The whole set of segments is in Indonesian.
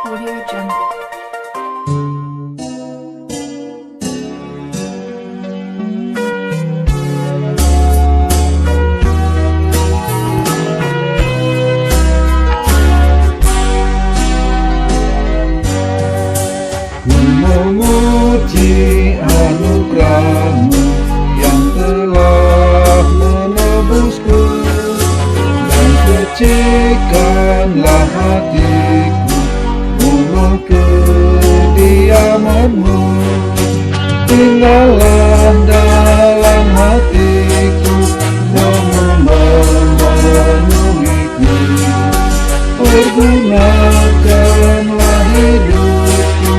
Audio Jungle. Memuji anugerah-Mu yang telah menebusku, dan sucikanlah hatiku memohon kediaman-Mu. Tinggallah dalam hatiku, memenuhiku. Pergunakanlah hidupku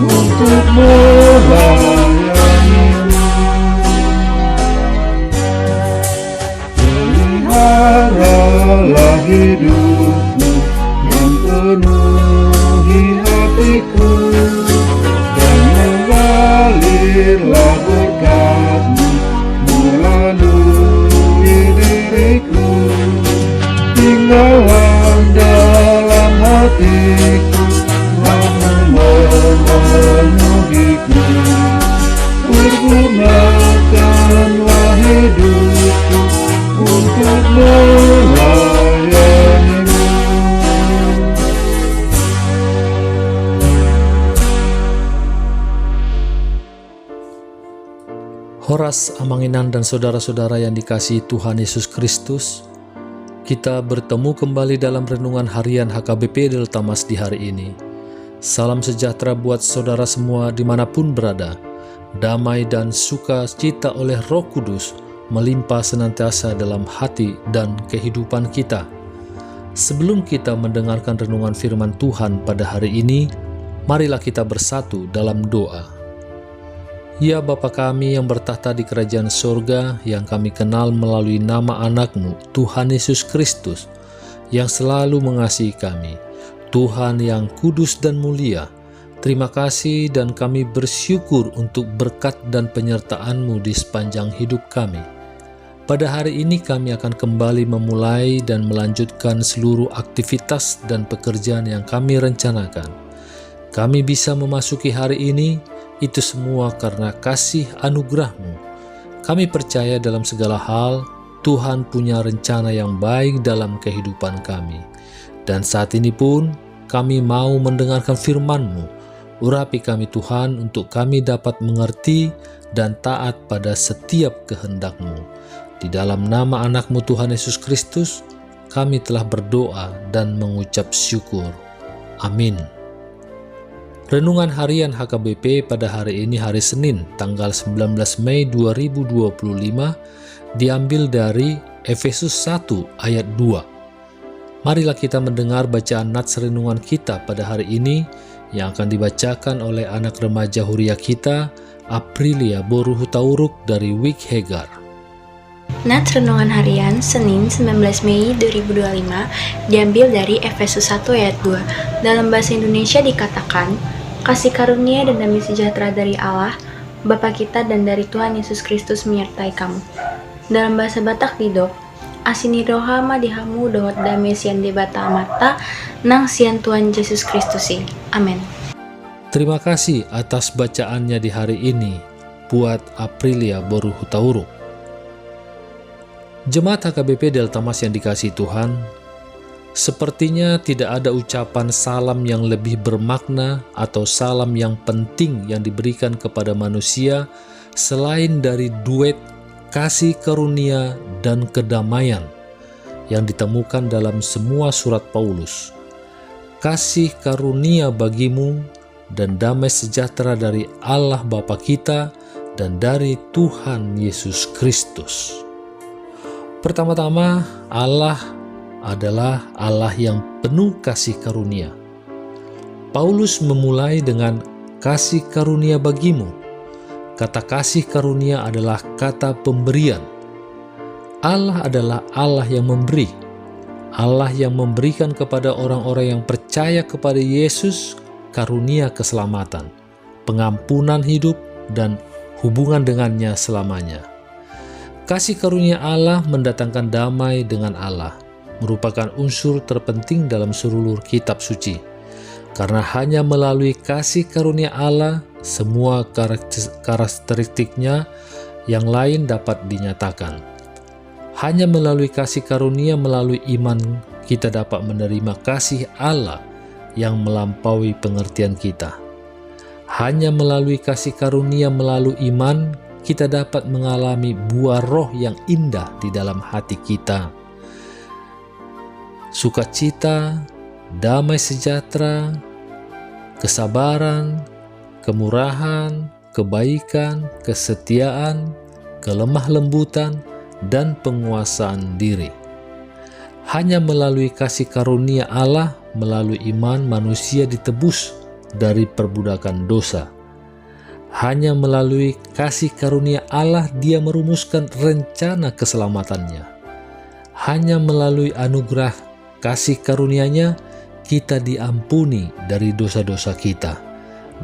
untuk melayani-Mu. Peliharalah hidupku yang penuhi hatiku, dan mengalirlah berkat-Mu melalui diriku. Tinggallah dalam hatiku, memenuhiku. Pergunakanlah hidupku untuk melayani-Mu. Horas Amanginan dan saudara-saudara yang dikasihi Tuhan Yesus Kristus, kita bertemu kembali dalam renungan harian HKBP Deltamas di hari ini. Salam sejahtera buat saudara semua dimanapun berada. Damai dan sukacita oleh Roh Kudus melimpah senantiasa dalam hati dan kehidupan kita. Sebelum kita mendengarkan renungan firman Tuhan pada hari ini, marilah kita bersatu dalam doa. Ya Bapa kami yang bertahta di kerajaan sorga, yang kami kenal melalui nama anak-Mu, Tuhan Yesus Kristus, yang selalu mengasihi kami. Tuhan yang kudus dan mulia, terima kasih dan kami bersyukur untuk berkat dan penyertaan-Mu di sepanjang hidup kami. Pada hari ini kami akan kembali memulai dan melanjutkan seluruh aktivitas dan pekerjaan yang kami rencanakan. Kami bisa memasuki hari ini, itu semua karena kasih anugerah-Mu. Kami percaya dalam segala hal, Tuhan punya rencana yang baik dalam kehidupan kami. Dan saat ini pun, kami mau mendengarkan firman-Mu. Urapi kami Tuhan untuk kami dapat mengerti dan taat pada setiap kehendak-Mu. Di dalam nama anak-Mu Tuhan Yesus Kristus, kami telah berdoa dan mengucap syukur. Amin. Renungan harian HKBP pada hari ini hari Senin, tanggal 19 Mei 2025, diambil dari Efesus 1 ayat 2. Marilah kita mendengar bacaan nats renungan kita pada hari ini yang akan dibacakan oleh anak remaja Huria kita, Aprilia Boru Hutauruk dari Wik Hegar. Nats renungan harian Senin 19 Mei 2025 diambil dari Efesus 1 ayat 2. Dalam bahasa Indonesia dikatakan, kasih karunia dan damai sejahtera dari Allah, Bapa kita dan dari Tuhan Yesus Kristus menyertai kamu. Dalam bahasa Batak didok, asini rohama dihamu dohot damai sian debata mata nang sian Tuhan Yesus Kristusi. Amin. Terima kasih atas bacaannya di hari ini buat Aprilia Boru Hutauruk. Jemaat HKBP Deltamas yang dikasihi Tuhan, sepertinya tidak ada ucapan salam yang lebih bermakna atau salam yang penting yang diberikan kepada manusia selain dari duet kasih karunia dan kedamaian yang ditemukan dalam semua surat Paulus. Kasih karunia bagimu dan damai sejahtera dari Allah Bapa kita dan dari Tuhan Yesus Kristus. Pertama-tama, Allah adalah Allah yang penuh kasih karunia. Paulus memulai dengan kasih karunia bagimu. Kata kasih karunia adalah kata pemberian. Allah adalah Allah yang memberi. Allah yang memberikan kepada orang-orang yang percaya kepada Yesus karunia keselamatan, pengampunan hidup, dan hubungan dengannya selamanya. Kasih karunia Allah mendatangkan damai dengan Allah, merupakan unsur terpenting dalam seluruh kitab suci. Karena hanya melalui kasih karunia Allah, semua karakteristiknya yang lain dapat dinyatakan. Hanya melalui kasih karunia, melalui iman, kita dapat menerima kasih Allah yang melampaui pengertian kita. Hanya melalui kasih karunia, melalui iman, kita dapat mengalami buah roh yang indah di dalam hati kita. Sukacita, damai sejahtera, kesabaran, kemurahan, kebaikan, kesetiaan, kelemah lembutan, dan penguasaan diri. Hanya melalui kasih karunia Allah, melalui iman, manusia ditebus dari perbudakan dosa. Hanya melalui kasih karunia Allah, Dia merumuskan rencana keselamatannya. Hanya melalui anugerah kasih karunia-Nya, kita diampuni dari dosa-dosa kita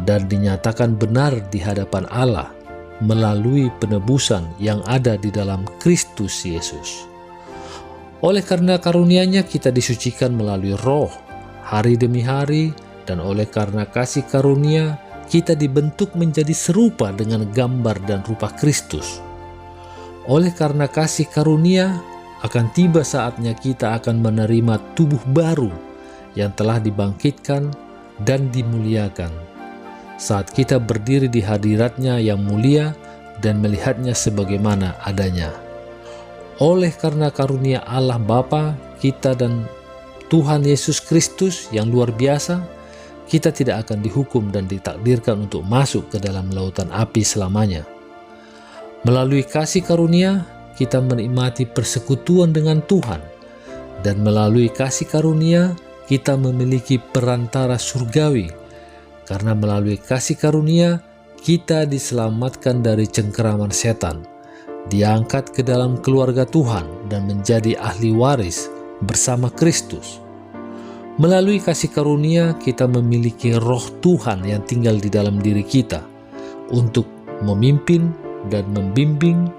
dan dinyatakan benar di hadapan Allah melalui penebusan yang ada di dalam Kristus Yesus. Oleh karena karunia-Nya kita disucikan melalui roh hari demi hari, dan oleh karena kasih karunia kita dibentuk menjadi serupa dengan gambar dan rupa Kristus. Oleh karena kasih karunia akan tiba saatnya kita akan menerima tubuh baru yang telah dibangkitkan dan dimuliakan saat kita berdiri di hadirat-Nya yang mulia dan melihatnya sebagaimana adanya. Oleh karena karunia Allah Bapa kita dan Tuhan Yesus Kristus yang luar biasa, kita tidak akan dihukum dan ditakdirkan untuk masuk ke dalam lautan api selamanya. Melalui kasih karunia, kita menikmati persekutuan dengan Tuhan, dan melalui kasih karunia, kita memiliki perantara surgawi, karena melalui kasih karunia, kita diselamatkan dari cengkeraman setan, diangkat ke dalam keluarga Tuhan, dan menjadi ahli waris bersama Kristus. Melalui kasih karunia, kita memiliki roh Tuhan yang tinggal di dalam diri kita untuk memimpin dan membimbing,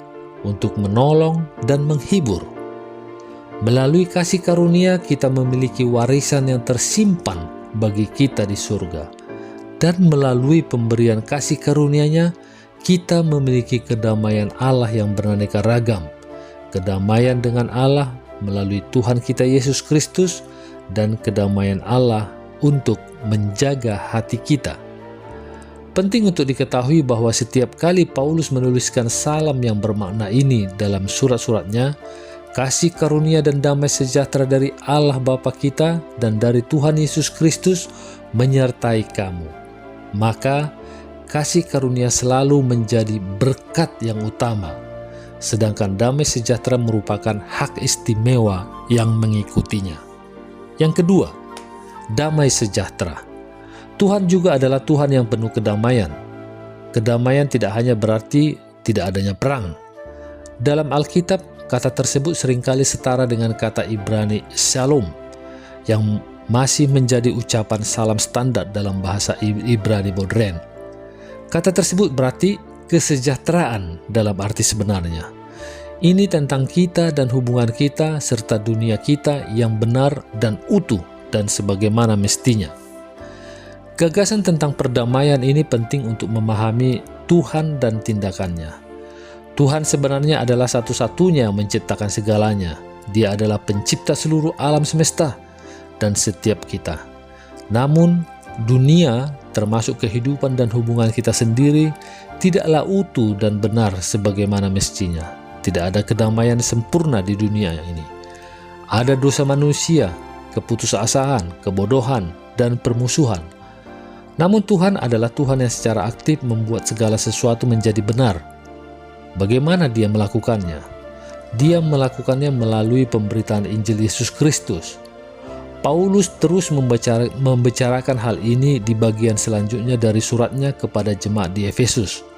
untuk menolong dan menghibur. Melalui kasih karunia, kita memiliki warisan yang tersimpan bagi kita di surga. Dan melalui pemberian kasih karunia-Nya, kita memiliki kedamaian Allah yang beraneka ragam. Kedamaian dengan Allah melalui Tuhan kita Yesus Kristus, dan kedamaian Allah untuk menjaga hati kita. Penting untuk diketahui bahwa setiap kali Paulus menuliskan salam yang bermakna ini dalam surat-suratnya, kasih karunia dan damai sejahtera dari Allah Bapa kita dan dari Tuhan Yesus Kristus menyertai kamu. Maka kasih karunia selalu menjadi berkat yang utama, sedangkan damai sejahtera merupakan hak istimewa yang mengikutinya. Yang kedua, damai sejahtera. Tuhan juga adalah Tuhan yang penuh kedamaian. Kedamaian tidak hanya berarti tidak adanya perang. Dalam Alkitab, kata tersebut seringkali setara dengan kata Ibrani shalom, yang masih menjadi ucapan salam standar dalam bahasa Ibrani modern. Kata tersebut berarti kesejahteraan dalam arti sebenarnya. Ini tentang kita dan hubungan kita serta dunia kita yang benar dan utuh dan sebagaimana mestinya. Gagasan tentang perdamaian ini penting untuk memahami Tuhan dan tindakannya. Tuhan sebenarnya adalah satu-satunya yang menciptakan segalanya. Dia adalah pencipta seluruh alam semesta dan setiap kita. Namun, dunia termasuk kehidupan dan hubungan kita sendiri tidaklah utuh dan benar sebagaimana mestinya. Tidak ada kedamaian sempurna di dunia ini. Ada dosa manusia, keputusasaan, kebodohan, dan permusuhan. Namun Tuhan adalah Tuhan yang secara aktif membuat segala sesuatu menjadi benar. Bagaimana Dia melakukannya? Dia melakukannya melalui pemberitaan Injil Yesus Kristus. Paulus terus membicarakan hal ini di bagian selanjutnya dari suratnya kepada jemaat di Efesus.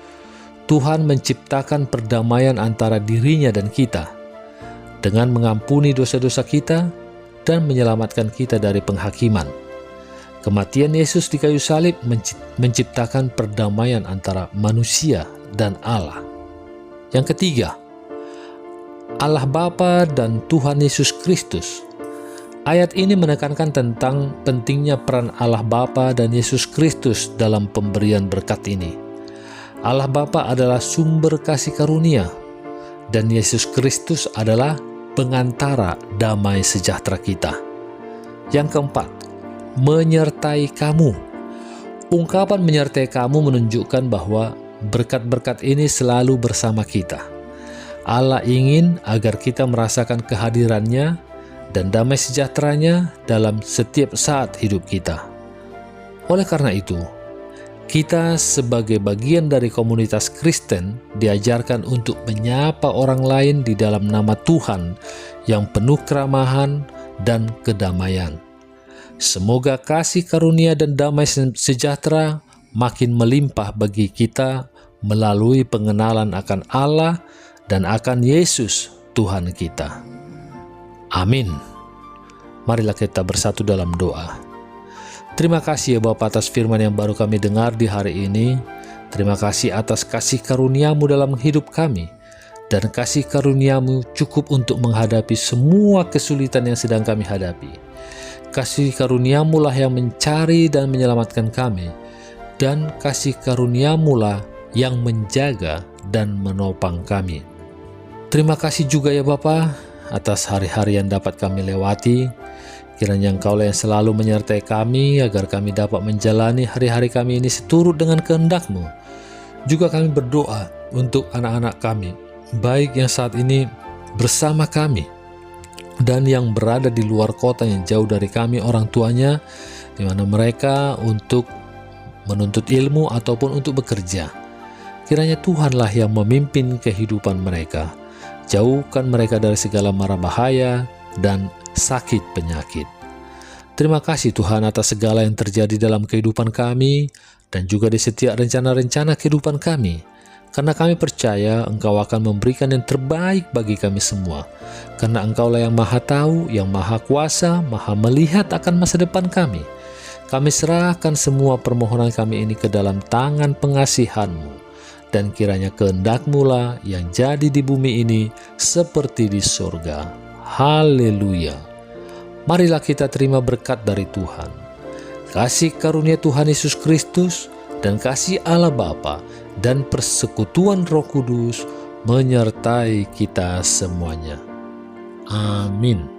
Tuhan menciptakan perdamaian antara dirinya dan kita dengan mengampuni dosa-dosa kita dan menyelamatkan kita dari penghakiman. Kematian Yesus di kayu salib menciptakan perdamaian antara manusia dan Allah. Yang ketiga, Allah Bapa dan Tuhan Yesus Kristus. Ayat ini menekankan tentang pentingnya peran Allah Bapa dan Yesus Kristus dalam pemberian berkat ini. Allah Bapa adalah sumber kasih karunia, dan Yesus Kristus adalah pengantara damai sejahtera kita. Yang keempat, menyertai kamu. Ungkapan menyertai kamu menunjukkan bahwa berkat-berkat ini selalu bersama kita. Allah ingin agar kita merasakan kehadirannya dan damai sejahteranya dalam setiap saat hidup kita. Oleh karena itu, kita sebagai bagian dari komunitas Kristen diajarkan untuk menyapa orang lain di dalam nama Tuhan yang penuh keramahan dan kedamaian. Semoga kasih karunia dan damai sejahtera makin melimpah bagi kita melalui pengenalan akan Allah dan akan Yesus Tuhan kita. Amin. Marilah kita bersatu dalam doa. Terima kasih ya Bapa atas firman yang baru kami dengar di hari ini. Terima kasih atas kasih karunia-Mu dalam hidup kami. Dan kasih karunia-Mu cukup untuk menghadapi semua kesulitan yang sedang kami hadapi. Kasih karunia-Mu lah yang mencari dan menyelamatkan kami. Dan kasih karunia-Mu lah yang menjaga dan menopang kami. Terima kasih juga ya Bapa atas hari-hari yang dapat kami lewati. Kiranya Engkau-lah yang selalu menyertai kami agar kami dapat menjalani hari-hari kami ini seturut dengan kehendak-Mu. Juga kami berdoa untuk anak-anak kami, baik yang saat ini bersama kami dan yang berada di luar kota yang jauh dari kami orang tuanya, di mana mereka untuk menuntut ilmu ataupun untuk bekerja. Kiranya Tuhanlah yang memimpin kehidupan mereka. Jauhkan mereka dari segala mara bahaya dan sakit penyakit. Terima kasih Tuhan atas segala yang terjadi dalam kehidupan kami dan juga di setiap rencana-rencana kehidupan kami. Karena kami percaya Engkau akan memberikan yang terbaik bagi kami semua. Karena Engkau-lah yang Maha Tahu, yang Maha Kuasa, Maha melihat akan masa depan kami. Kami serahkan semua permohonan kami ini ke dalam tangan pengasihan-Mu. Dan kiranya kehendak-Mu lah yang jadi di bumi ini seperti di surga. Haleluya. Marilah kita terima berkat dari Tuhan. Kasih karunia Tuhan Yesus Kristus dan kasih Allah Bapa dan persekutuan Roh Kudus menyertai kita semuanya. Amin.